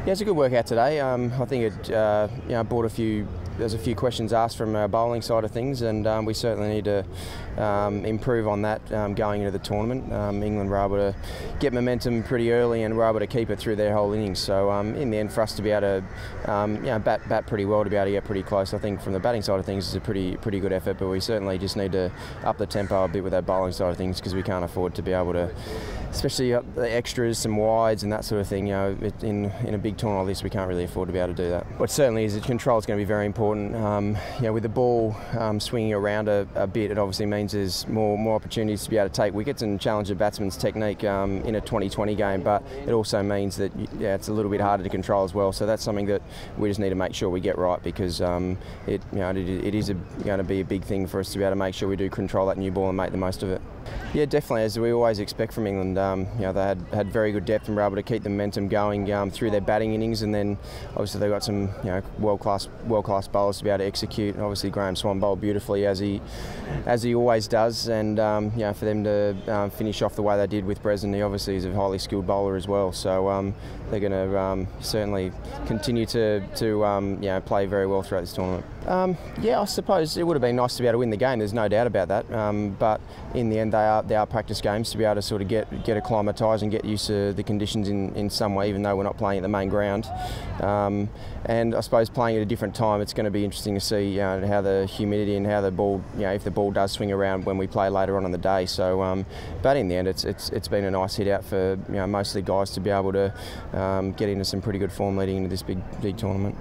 Yeah, it's a good workout today. I think it brought a few. There's a few questions asked from our bowling side of things, and we certainly need to improve on that going into the tournament. England were able to get momentum pretty early and were able to keep it through their whole innings. So in the end, for us to be able to bat pretty well, to be able to get pretty close, I think from the batting side of things is a pretty good effort. But we certainly just need to up the tempo a bit with our bowling side of things, because we can't afford to be able to, especially up the extras, some wides and that sort of thing. In a big tournament like this, we can't really afford to be able to do that. What certainly is that control is going to be very important. With the ball swinging around a bit, it obviously means there's more opportunities to be able to take wickets and challenge a batsman's technique in a 2020 game. But it also means that it's a little bit harder to control as well. So that's something that we just need to make sure we get right, because it is going to be a big thing for us to be able to make sure we do control that new ball and make the most of it. Yeah, definitely, as we always expect from England. They had very good depth and were able to keep the momentum going through their batting innings, and then obviously they've got some world class bowlers to be able to execute. Obviously Graham Swan bowled beautifully, as he always does, and for them to finish off the way they did with Bresnan, he obviously is a highly skilled bowler as well. So they're going to certainly continue to play very well throughout this tournament. I suppose it would have been nice to be able to win the game. There's no doubt about that. But in the end, they are practice games, to be able to sort of get acclimatised and get used to the conditions in some way, even though we're not playing at the main ground. And I suppose playing at a different time, it's going to be interesting to see how the humidity and how the ball, if the ball does swing around when we play later on in the day. So, but in the end, it's been a nice hit out for most of the guys to be able to get into some pretty good form leading into this big tournament.